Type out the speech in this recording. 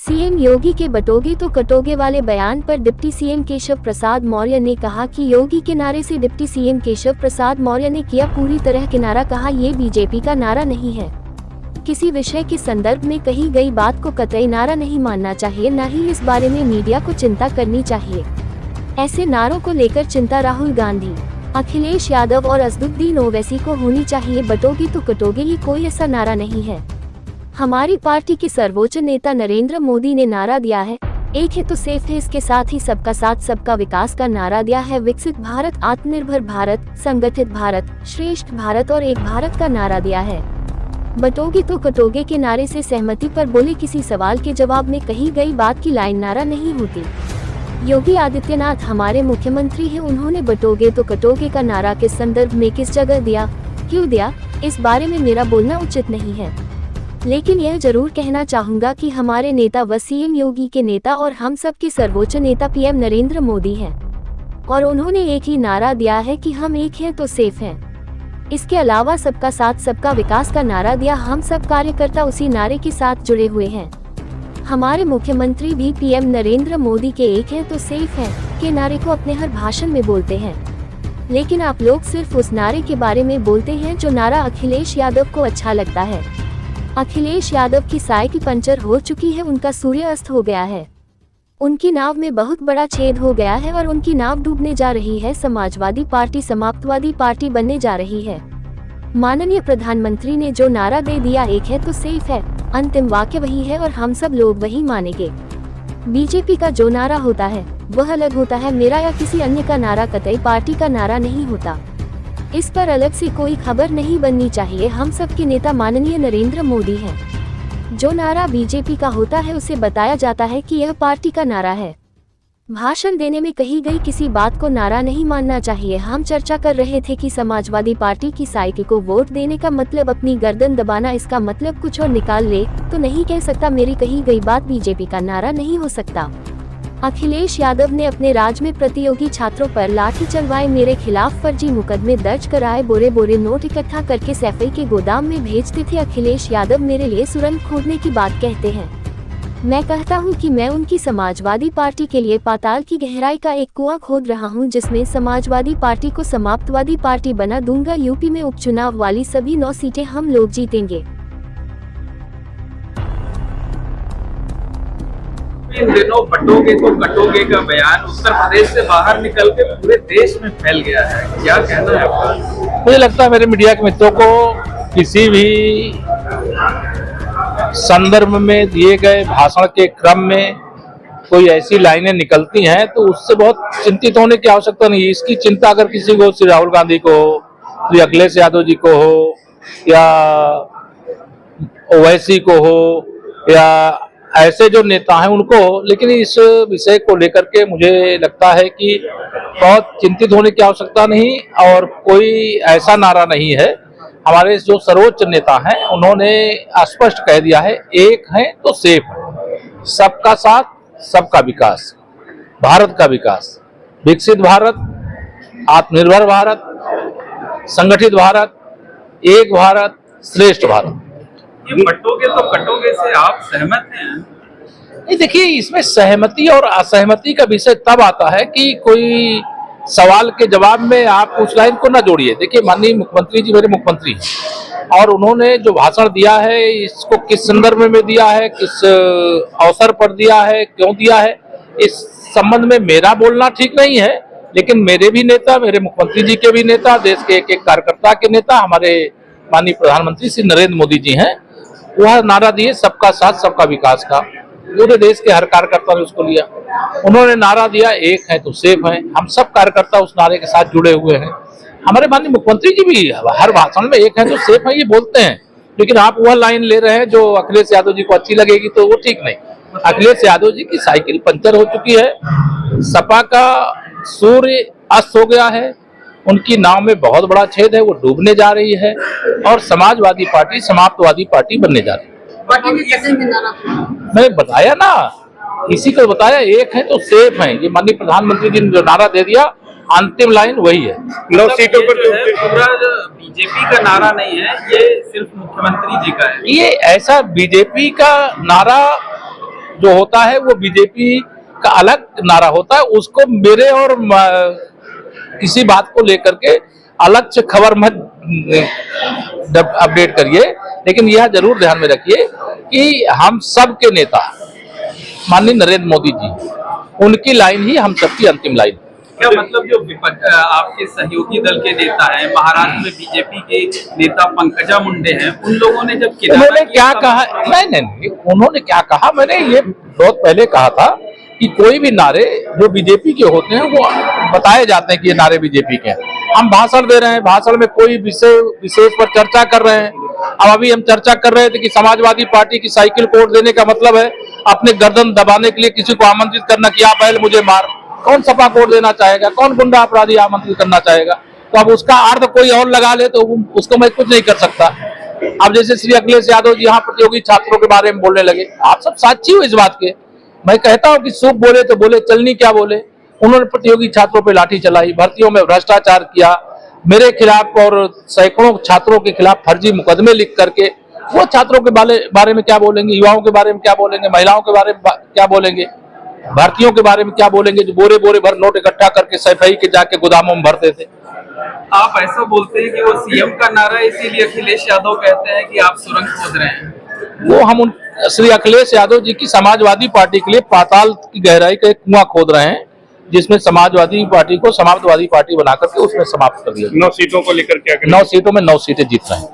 CM योगी के बटोगे तो कटोगे वाले बयान पर डिप्टी सीएम केशव प्रसाद मौर्य ने कहा कि योगी के नारे से डिप्टी सीएम केशव प्रसाद मौर्य ने किया पूरी तरह किनारा। कहा ये बीजेपी का नारा नहीं है। किसी विषय के संदर्भ में कही गई बात को कतई नारा नहीं मानना चाहिए, न ही इस बारे में मीडिया को चिंता करनी चाहिए। ऐसे नारों को लेकर चिंता राहुल गांधी, अखिलेश यादव और असदुद्दीन ओवैसी को होनी चाहिए। बटोगे तो कटोगे ये कोई ऐसा नारा नहीं है। हमारी पार्टी के सर्वोच्च नेता नरेंद्र मोदी ने नारा दिया है, एक है तो सेफ है। इसके साथ ही सबका साथ सबका विकास का नारा दिया है। विकसित भारत, आत्मनिर्भर भारत, संगठित भारत, श्रेष्ठ भारत और एक भारत का नारा दिया है। बटोगे तो कटोगे के नारे से सहमति पर बोले, किसी सवाल के जवाब में कही गई बात की लाइन नारा नहीं होती। योगी आदित्यनाथ हमारे मुख्यमंत्री हैं, उन्होंने बटोगे तो कटोगे का नारा किस संदर्भ में किस जगह दिया, क्यों दिया, इस बारे में मेरा बोलना उचित नहीं है। लेकिन यह जरूर कहना चाहूंगा कि हमारे नेता व सीएम योगी के नेता और हम सब के सर्वोच्च नेता पीएम नरेंद्र मोदी हैं और उन्होंने एक ही नारा दिया है कि हम एक हैं तो सेफ हैं। इसके अलावा सबका साथ सबका विकास का नारा दिया। हम सब कार्यकर्ता उसी नारे के साथ जुड़े हुए हैं। हमारे मुख्यमंत्री भी पीएम नरेंद्र मोदी के एक हैं तो सेफ हैं के नारे को अपने हर भाषण में बोलते हैं। लेकिन आप लोग सिर्फ उस नारे के बारे में बोलते हैं जो नारा अखिलेश यादव को अच्छा लगता है। अखिलेश यादव की साइकिल पंचर हो चुकी है, उनका सूर्य अस्त हो गया है, उनकी नाव में बहुत बड़ा छेद हो गया है और उनकी नाव डूबने जा रही है। समाजवादी पार्टी समाप्तवादी पार्टी बनने जा रही है। माननीय प्रधानमंत्री ने जो नारा दे दिया, एक है तो सेफ है, अंतिम वाक्य वही है और हम सब लोग वही मानेंगे। बीजेपी का जो नारा होता है वह अलग होता है, मेरा या किसी अन्य का नारा कतई पार्टी का नारा नहीं होता। इस पर अलग से कोई खबर नहीं बननी चाहिए। हम सब के नेता माननीय नरेंद्र मोदी हैं। जो नारा बीजेपी का होता है उसे बताया जाता है कि यह पार्टी का नारा है। भाषण देने में कही गई किसी बात को नारा नहीं मानना चाहिए। हम चर्चा कर रहे थे कि समाजवादी पार्टी की साइकिल को वोट देने का मतलब अपनी गर्दन दबाना, इसका मतलब कुछ और निकाल ले तो नहीं कह सकता। मेरी कही गई बात बीजेपी का नारा नहीं हो सकता। अखिलेश यादव ने अपने राज्य में प्रतियोगी छात्रों पर लाठी चलवाए, मेरे खिलाफ फर्जी मुकदमे दर्ज कराए, बोरे बोरे नोट इकट्ठा करके सैफई के गोदाम में भेजते थे। अखिलेश यादव मेरे लिए सुरंग खोदने की बात कहते हैं। मैं कहता हूं कि मैं उनकी समाजवादी पार्टी के लिए पाताल की गहराई का एक कुआं खोद रहा हूं, जिसमें समाजवादी पार्टी को समाप्तवादी पार्टी बना दूंगा। यूपी में उपचुनाव वाली सभी 9 सीटें हम लोग जीतेंगे। इन दिनों बटोगे तो कटोगे का बयान उत्तर प्रदेश से बाहर निकल के पूरे देश में फैल गया है, क्या कहना है आपका? मुझे लगता है मेरे मीडिया के मित्रों को किसी भी संदर्भ में दिए गए भाषण के क्रम में कोई ऐसी लाइनें निकलती हैं तो उससे बहुत चिंतित होने की आवश्यकता नहीं है। इसकी चिंता अगर किसी को, श्री राहुल गांधी को हो, श्री अखिलेश यादव जी को हो या ओवैसी को हो या ऐसे जो नेता हैं उनको, लेकिन इस विषय को लेकर के मुझे लगता है कि बहुत चिंतित होने की आवश्यकता नहीं और कोई ऐसा नारा नहीं है। हमारे जो सर्वोच्च नेता हैं उन्होंने स्पष्ट कह दिया है, एक है तो सेफ है। सबका साथ सबका विकास, भारत का विकास, विकसित भारत, आत्मनिर्भर भारत, संगठित भारत, एक भारत, श्रेष्ठ भारत। ये बटोगे तो कटोगे से आप सहमत हैं? नहीं, देखिए इसमें सहमति और असहमति का विषय तब आता है कि कोई सवाल के जवाब में आप उस लाइन को ना जोड़िए। देखिए माननीय मुख्यमंत्री जी मेरे मुख्यमंत्री हैं और उन्होंने जो भाषण दिया है इसको किस संदर्भ में दिया है, किस अवसर पर दिया है, क्यों दिया है, इस संबंध में मेरा बोलना ठीक नहीं है। लेकिन मेरे भी नेता, मेरे मुख्यमंत्री जी के भी नेता, देश के एक एक कार्यकर्ता के नेता, हमारे माननीय प्रधानमंत्री श्री नरेंद्र मोदी जी हैं, वह नारा दिए सबका साथ सबका विकास का। पूरे देश के हर कार्यकर्ता ने उसको लिया। उन्होंने नारा दिया, एक है तो सेफ है। हम सब कार्यकर्ता उस नारे के साथ जुड़े हुए हैं। हमारे माननीय मुख्यमंत्री जी भी हर भाषण में एक है तो सेफ है ये बोलते हैं, लेकिन आप वह लाइन ले रहे हैं जो अखिलेश यादव जी को अच्छी लगेगी तो वो ठीक नहीं। अखिलेश यादव जी की साइकिल पंचर हो चुकी है, सपा का सूर्य अस्त हो गया है, उनकी नाव में बहुत बड़ा छेद है, वो डूबने जा रही है और समाजवादी पार्टी समाप्तवादी पार्टी बनने जा रही है। मैं बताया ना, इसी को बताया, एक है तो सेफ है। ये माननीय प्रधानमंत्री जी ने जो नारा दे दिया, अंतिम लाइन वही है। 9 सीटों पर पूरा बीजेपी का नारा नहीं है, ये सिर्फ मुख्यमंत्री जी का है। ये ऐसा बीजेपी का नारा जो होता है वो बीजेपी का अलग नारा होता है, उसको मेरे और किसी बात को लेकर के अलग से खबर मत अपडेट करिए, लेकिन यह जरूर ध्यान में रखिए कि हम सब के नेता माननीय नरेंद्र मोदी जी, उनकी लाइन ही हम सबकी अंतिम लाइन। क्या मतलब जो विपक्ष आपके सहयोगी दल के नेता हैं, महाराष्ट्र में बीजेपी के नेता पंकजा मुंडे हैं, उन लोगों ने जब उन्होंने क्या कहा, नहीं, उन्होंने क्या कहा, मैंने ये बहुत पहले कहा था कि कोई भी नारे जो बीजेपी के होते हैं वो बताए जाते हैं कि ये नारे बीजेपी के हैं। हम भाषण दे रहे हैं, भाषण में कोई विषय विशेष पर चर्चा कर रहे हैं। अब अभी हम चर्चा कर रहे थे कि समाजवादी पार्टी की साइकिल कोड देने का मतलब है अपने गर्दन दबाने के लिए किसी को आमंत्रित करना कि आप बैल मुझे मार। कौन सपा कोड देना चाहेगा, कौन गुंडा अपराधी आमंत्रित करना चाहेगा? तो अब उसका अर्थ कोई और लगा ले तो उसको मैं कुछ नहीं कर सकता। अब जैसे श्री अखिलेश यादव जी यहाँ प्रतियोगी छात्रों के बारे में बोलने लगे, आप सब साक्षी हो इस बात के। मैं कहता हूं कि शुभ बोले तो बोले, चलनी क्या बोले। उन्होंने प्रतियोगी छात्रों पे लाठी चलाई, भर्तियों में भ्रष्टाचार किया, मेरे खिलाफ और सैकड़ों छात्रों के खिलाफ फर्जी मुकदमे लिख करके। वो छात्रों के बारे में क्या बोलेंगे, युवाओं के बारे में क्या बोलेंगे, महिलाओं के बारे में क्या बोलेंगे, भारतीयों के बारे में क्या बोलेंगे जो बोरे बोरे भर नोट इकट्ठा करके सफाई के जाके गोदामों में भरते थे। आप ऐसा बोलते हैं कि वो सीएम का नारा है, इसीलिए अखिलेश यादव कहते हैं कि आप सुरंग खोद रहे हैं। वो हम श्री अखिलेश यादव जी की समाजवादी पार्टी के लिए पाताल की गहराई का एक कुआं खोद रहे हैं, जिसमें समाजवादी पार्टी को समाजवादी पार्टी बना करके उसमें समाप्त कर दिया। 9 सीटों को लेकर क्या 9 सीटों में 9 सीटें जीत रहे हैं।